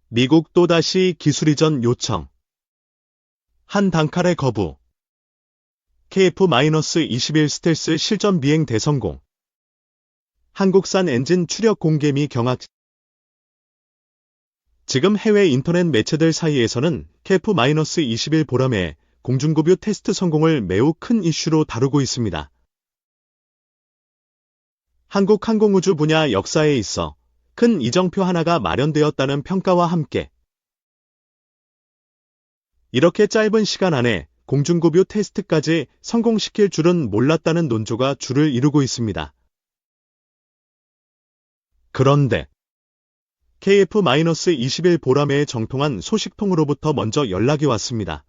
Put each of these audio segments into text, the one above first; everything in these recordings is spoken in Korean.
미국 또다시 기술 이전 요청. 한 단칼의 거부. KF-21 스텔스 실전 비행 대성공. 한국산 엔진 추력 공개 미 경합. 지금 해외 인터넷 매체들 사이에서는 KF-21 보람의 공중급유 테스트 성공을 매우 큰 이슈로 다루고 있습니다. 한국 항공우주 분야 역사에 있어 큰 이정표 하나가 마련되었다는 평가와 함께 이렇게 짧은 시간 안에 공중급유 테스트까지 성공시킬 줄은 몰랐다는 논조가 줄을 이루고 있습니다. 그런데 KF-21 보람회에 정통한 소식통으로부터 먼저 연락이 왔습니다.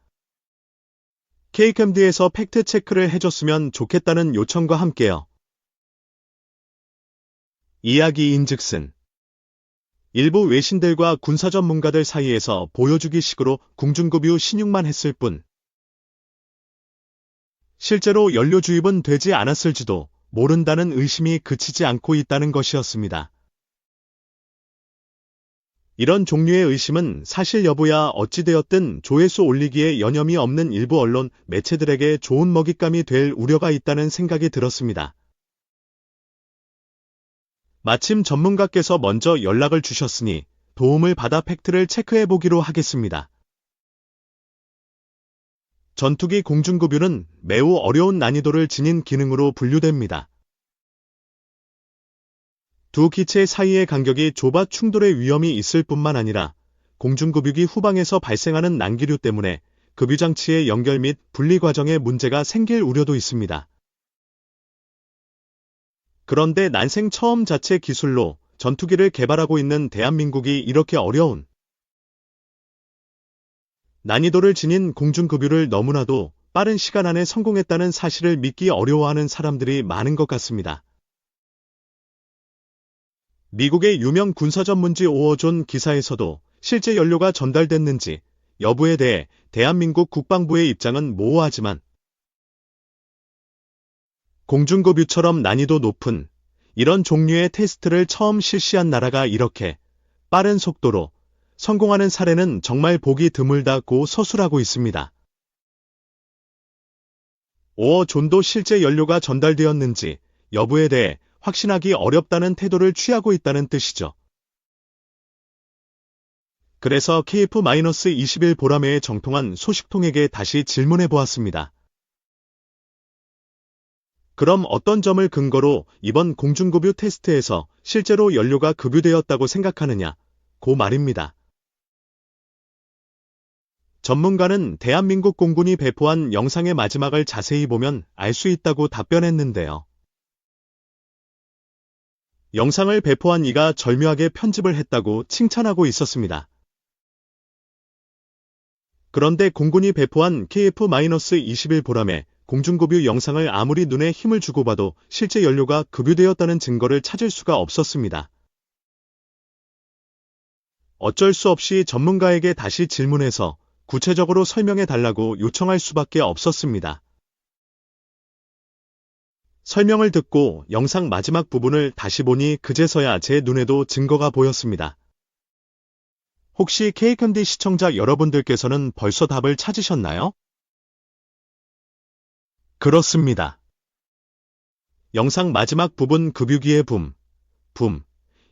KCMD에서 팩트체크를 해줬으면 좋겠다는 요청과 함께요. 이야기인즉슨 일부 외신들과 군사 전문가들 사이에서 보여주기 식으로 공중급유 신용만 했을 뿐 실제로 연료 주입은 되지 않았을지도 모른다는 의심이 그치지 않고 있다는 것이었습니다. 이런 종류의 의심은 사실 여부야 어찌되었든 조회수 올리기에 여념이 없는 일부 언론 매체들에게 좋은 먹잇감이 될 우려가 있다는 생각이 들었습니다. 마침 전문가께서 먼저 연락을 주셨으니 도움을 받아 팩트를 체크해보기로 하겠습니다. 전투기 공중급유는 매우 어려운 난이도를 지닌 기능으로 분류됩니다. 두 기체 사이의 간격이 좁아 충돌의 위험이 있을 뿐만 아니라 공중급유기 후방에서 발생하는 난기류 때문에 급유장치의 연결 및 분리 과정에 문제가 생길 우려도 있습니다. 그런데 난생 처음 자체 기술로 전투기를 개발하고 있는 대한민국이 이렇게 어려운 난이도를 지닌 공중급유를 너무나도 빠른 시간 안에 성공했다는 사실을 믿기 어려워하는 사람들이 많은 것 같습니다. 미국의 유명 군사전문지 오어존 기사에서도 실제 연료가 전달됐는지 여부에 대해 대한민국 국방부의 입장은 모호하지만 공중급유처럼 난이도 높은 이런 종류의 테스트를 처음 실시한 나라가 이렇게 빠른 속도로 성공하는 사례는 정말 보기 드물다고 서술하고 있습니다. 오어존도 실제 연료가 전달되었는지 여부에 대해 확신하기 어렵다는 태도를 취하고 있다는 뜻이죠. 그래서 KF-21 보람회에 정통한 소식통에게 다시 질문해 보았습니다. 그럼 어떤 점을 근거로 이번 공중급유 테스트에서 실제로 연료가 급유되었다고 생각하느냐? 고 말입니다. 전문가는 대한민국 공군이 배포한 영상의 마지막을 자세히 보면 알 수 있다고 답변했는데요. 영상을 배포한 이가 절묘하게 편집을 했다고 칭찬하고 있었습니다. 그런데 공군이 배포한 KF-21 보람회 공중급유 영상을 아무리 눈에 힘을 주고 봐도 실제 연료가 급유되었다는 증거를 찾을 수가 없었습니다. 어쩔 수 없이 전문가에게 다시 질문해서 구체적으로 설명해 달라고 요청할 수밖에 없었습니다. 설명을 듣고 영상 마지막 부분을 다시 보니 그제서야 제 눈에도 증거가 보였습니다. 혹시 KCMD 시청자 여러분들께서는 벌써 답을 찾으셨나요? 그렇습니다. 영상 마지막 부분 급유기의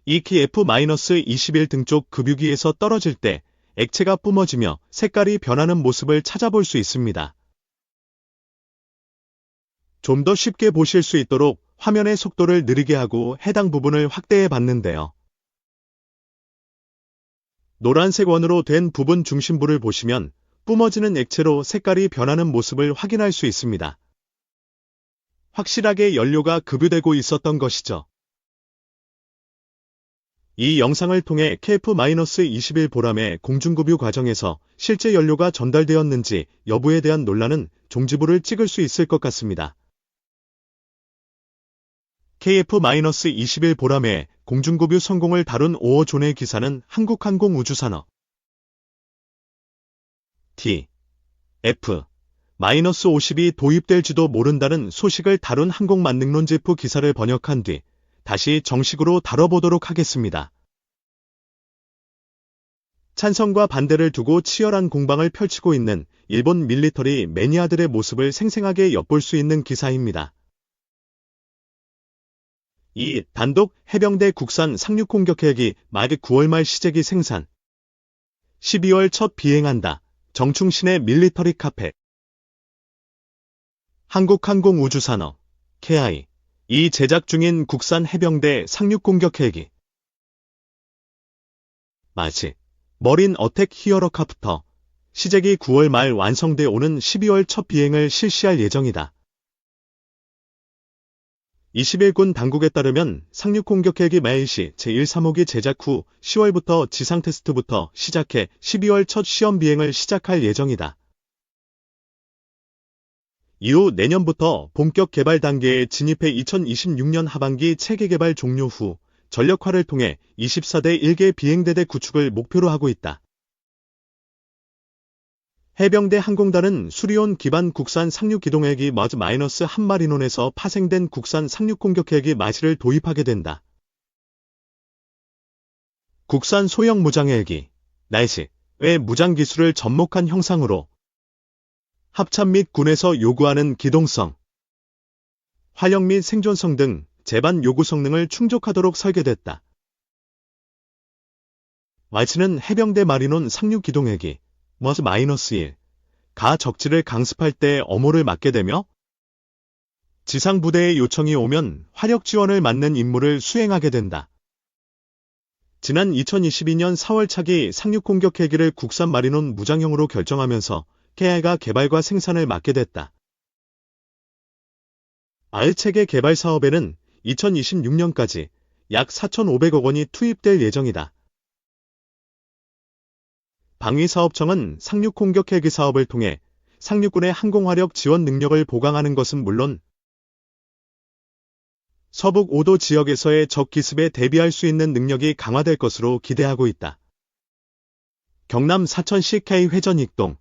이 KF-21 등 쪽 급유기에서 떨어질 때 액체가 뿜어지며 색깔이 변하는 모습을 찾아볼 수 있습니다. 좀 더 쉽게 보실 수 있도록 화면의 속도를 느리게 하고 해당 부분을 확대해 봤는데요. 노란색 원으로 된 부분 중심부를 보시면 뿜어지는 액체로 색깔이 변하는 모습을 확인할 수 있습니다. 확실하게 연료가 급유되고 있었던 것이죠. 이 영상을 통해 KF-21 보람회 공중급유 과정에서 실제 연료가 전달되었는지 여부에 대한 논란은 종지부를 찍을 수 있을 것 같습니다. KF-21 보람회 공중급유 성공을 다룬 오어존의 기사는 한국항공우주산업 T-F-50이 도입될지도 모른다는 소식을 다룬 항공만능론제프 기사를 번역한 뒤 다시 정식으로 다뤄보도록 하겠습니다. 찬성과 반대를 두고 치열한 공방을 펼치고 있는 일본 밀리터리 매니아들의 모습을 생생하게 엿볼 수 있는 기사입니다. 2. 단독 해병대 국산 상륙 공격헬기 막 9월 말 시제기 생산 12월 첫 비행한다. 정충신의 밀리터리 카페 한국항공우주산업 KI 이 제작 중인 국산 해병대 상륙 공격 헬기 마치 머린 어택 히어로카프터 시제기 9월 말 완성돼 오는 12월 첫 비행을 실시할 예정이다. 21군 당국에 따르면 상륙 공격 헬기 마일시 제1-3호기 제작 후 10월부터 지상 테스트부터 시작해 12월 첫 시험 비행을 시작할 예정이다. 이후 내년부터 본격 개발 단계에 진입해 2026년 하반기 체계 개발 종료 후 전력화를 통해 24대 1개 비행대대 구축을 목표로 하고 있다. 해병대 항공단은 수리온 기반 국산 상륙 기동헬기 머즈-한마리논에서 파생된 국산 상륙 공격헬기 마시를 도입하게 된다. 국산 소형 무장헬기 날씨의 무장 기술을 접목한 형상으로 합참 및 군에서 요구하는 기동성, 활력 및 생존성 등 제반 요구 성능을 충족하도록 설계됐다. 마치는 해병대 마리논 상륙 기동헬기 머즈-1 가 적지를 강습할 때 엄호를 맡게 되며 지상부대의 요청이 오면 화력 지원을 맡는 임무를 수행하게 된다. 지난 2022년 4월 차기 상륙 공격 헬기를 국산 마리논 무장형으로 결정하면서 KI가 개발과 생산을 맡게 됐다. 체계 개발 사업에는 2026년까지 약 4,500억 원이 투입될 예정이다. 방위사업청은 상륙 공격 헬기 사업을 통해 상륙군의 항공화력 지원 능력을 보강하는 것은 물론 서북 5도 지역에서의 적 기습에 대비할 수 있는 능력이 강화될 것으로 기대하고 있다. 경남 사천시 K회전 익동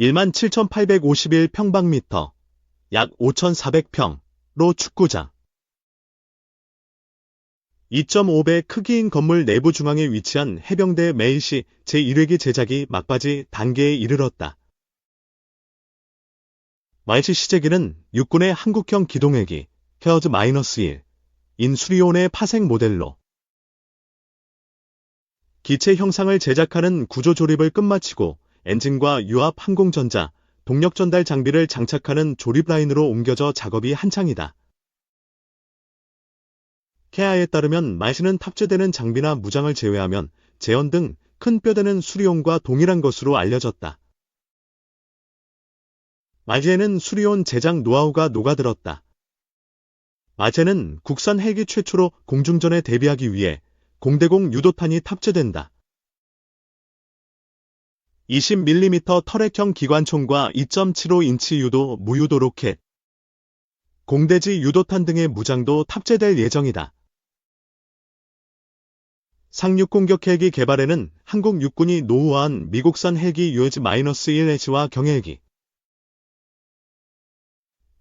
17,851평방미터 약 5,400평로 축구장 2.5배 크기인 건물 내부 중앙에 위치한 해병대 매일시 제1회기 제작이 막바지 단계에 이르렀다. 마일시 시제기는 육군의 한국형 기동헬기 헤어즈-1인 수리온의 파생 모델로 기체 형상을 제작하는 구조 조립을 끝마치고 엔진과 유압 항공전자, 동력 전달 장비를 장착하는 조립 라인으로 옮겨져 작업이 한창이다. KI에 따르면 마일시는 탑재되는 장비나 무장을 제외하면 제원 등 큰 뼈대는 수리온과 동일한 것으로 알려졌다. 마일시에는 수리온 제작 노하우가 녹아들었다. 마일시에는 국산 헬기 최초로 공중전에 대비하기 위해 공대공 유도탄이 탑재된다. 20mm 터렛형 기관총과 2.75인치 유도, 무유도 로켓, 공대지 유도탄 등의 무장도 탑재될 예정이다. 상륙 공격 헬기 개발에는 한국 육군이 노후화한 미국산 헬기 UH-1H와 경헬기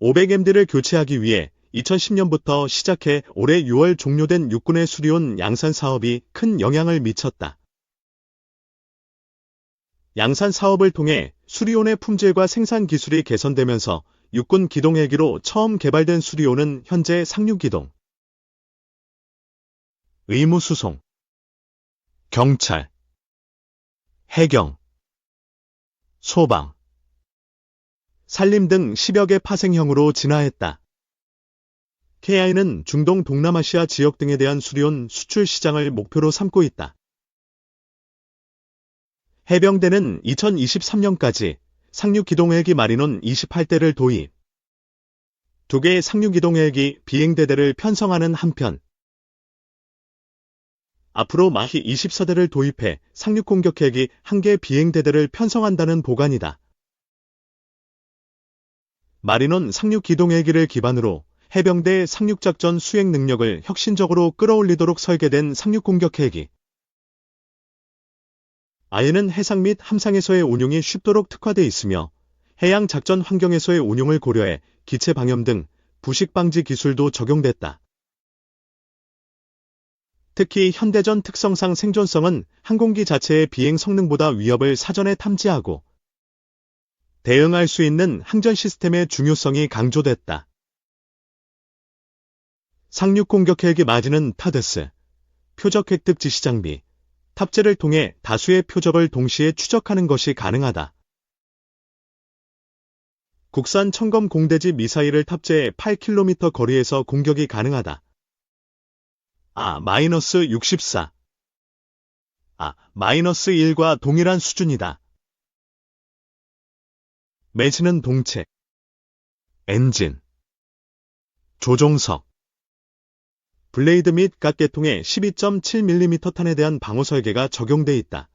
500MD를 교체하기 위해 2010년부터 시작해 올해 6월 종료된 육군의 수리온 양산 사업이 큰 영향을 미쳤다. 양산 사업을 통해 수리온의 품질과 생산 기술이 개선되면서 육군 기동헬기로 처음 개발된 수리온은 현재 상륙기동, 의무수송, 경찰, 해경, 소방, 산림 등 10여 개 파생형으로 진화했다. KI는 중동 동남아시아 지역 등에 대한 수리온 수출 시장을 목표로 삼고 있다. 해병대는 2023년까지 상륙기동헬기 마리논 28대를 도입, 2개의 상륙기동헬기 비행대대를 편성하는 한편, 앞으로 마히 24대를 도입해 상륙공격헬기 1개 비행대대를 편성한다는 보관이다. 마리논 상륙기동헬기를 기반으로 해병대의 상륙작전 수행 능력을 혁신적으로 끌어올리도록 설계된 상륙공격헬기. 아예는 해상 및 함상에서의 운용이 쉽도록 특화되어 있으며 해양 작전 환경에서의 운용을 고려해 기체 방염 등 부식 방지 기술도 적용됐다. 특히 현대전 특성상 생존성은 항공기 자체의 비행 성능보다 위협을 사전에 탐지하고 대응할 수 있는 항전 시스템의 중요성이 강조됐다. 상륙 공격 헬기 마지는 타드스, 표적 획득 지시 장비, 탑재를 통해 다수의 표적을 동시에 추적하는 것이 가능하다. 국산 청검 공대지 미사일을 탑재해 8km 거리에서 공격이 가능하다. -64. -1과 동일한 수준이다. 매지는 동체, 엔진, 조종석, 블레이드 및 각 계통의 12.7mm 탄에 대한 방어 설계가 적용돼 있다.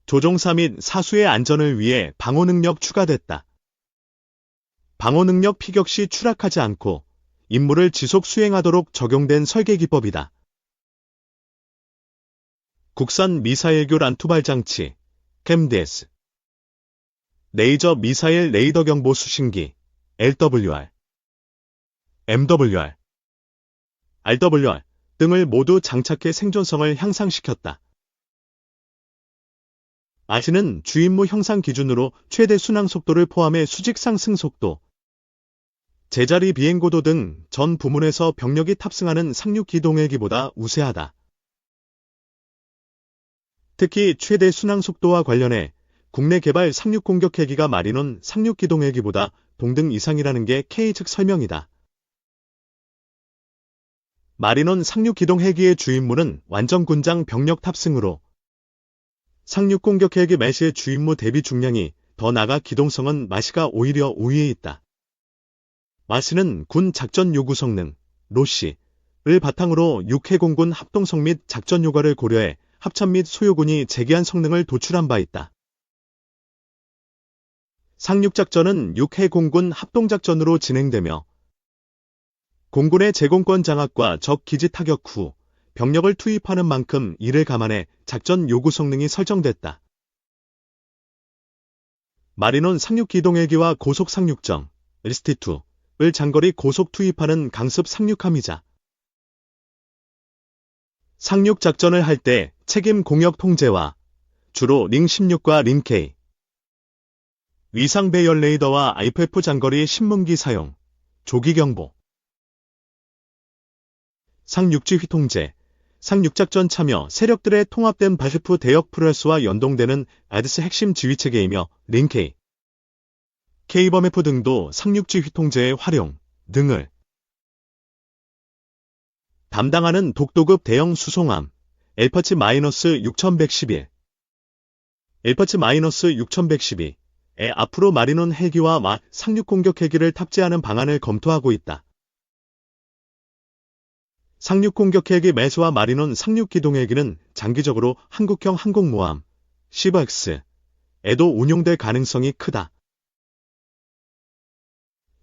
조종사 및 사수의 안전을 위해 방어 능력 추가됐다. 방어 능력 피격 시 추락하지 않고 임무를 지속 수행하도록 적용된 설계 기법이다. 국산 미사일교 란투발 장치, 캠데스, 레이저 미사일 레이더 경보 수신기, LWR, MWR, RWR 등을 모두 장착해 생존성을 향상시켰다. 아시는 주임무 형상 기준으로 최대 순항 속도를 포함해 수직 상승 속도, 제자리 비행고도 등 전 부문에서 병력이 탑승하는 상륙 기동헬기보다 우세하다. 특히 최대 순항 속도와 관련해 국내 개발 상륙 공격 헬기가 마리논 상륙 기동헬기보다 동등 이상이라는 게 K 측 설명이다. 마리논 상륙 기동 헬기의 주임무는 완전 군장 병력 탑승으로 상륙 공격 헬기 매시의 주임무 대비 중량이 더 나가 기동성은 마시가 오히려 우위에 있다. 마시는 군 작전 요구 성능, 로시를 바탕으로 육해공군 합동성 및 작전 효과를 고려해 합참 및 소요군이 제기한 성능을 도출한 바 있다. 상륙작전은 육해공군 합동작전으로 진행되며 공군의 제공권 장악과 적 기지 타격 후 병력을 투입하는 만큼 이를 감안해 작전 요구 성능이 설정됐다. 마리논 상륙 기동헬기와 고속 상륙정, 리스티2을 장거리 고속 투입하는 강습 상륙함이자 상륙 작전을 할 때 책임 공역 통제와 주로 링16과 링K, 위상 배열 레이더와 IFF 장거리 신문기 사용, 조기 경보, 상륙지 휘통제, 상륙작전 참여 세력들의 통합된 바시프 대역 프로세스와 연동되는 아드스 핵심 지휘체계이며 링K, K범F 등도 상륙지 휘통제의 활용 등을 담당하는 독도급 대형 수송함 엘퍼치-6111, 엘퍼치-6112에 앞으로 마리논 헬기와 상륙 공격 헬기를 탑재하는 방안을 검토하고 있다. 상륙 공격 헬기 매수와 마리논 상륙 기동 헬기는 장기적으로 한국형 항공모함 시브엑스에도 운용될 가능성이 크다.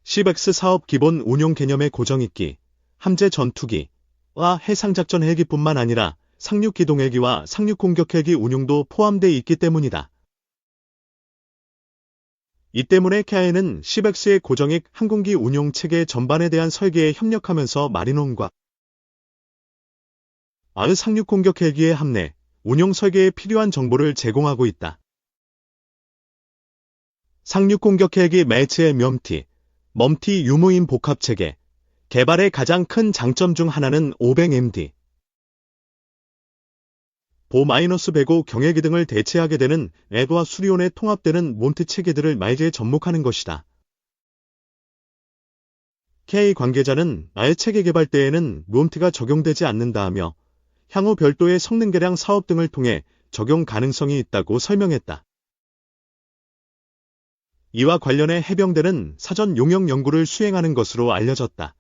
시브엑스 사업 기본 운용 개념의 고정익기, 함재 전투기와 해상작전 헬기뿐만 아니라 상륙 기동 헬기와 상륙 공격 헬기 운용도 포함되어 있기 때문이다. 이 때문에 KIA는 시브엑스의 고정익 항공기 운용 체계 전반에 대한 설계에 협력하면서 마리논과 상륙 공격 헬기의 함내, 운용 설계에 필요한 정보를 제공하고 있다. 상륙 공격 헬기 매치의 멈티 유무인 복합 체계, 개발의 가장 큰 장점 중 하나는 500MD, 보-105 경헬기 등을 대체하게 되는 에드와 수리온에 통합되는 몬트 체계들을 말기에 접목하는 것이다. K 관계자는 체계 개발 때에는 몬트가 적용되지 않는다하며 향후 별도의 성능 개량 사업 등을 통해 적용 가능성이 있다고 설명했다. 이와 관련해 해병대는 사전 용역 연구를 수행하는 것으로 알려졌다.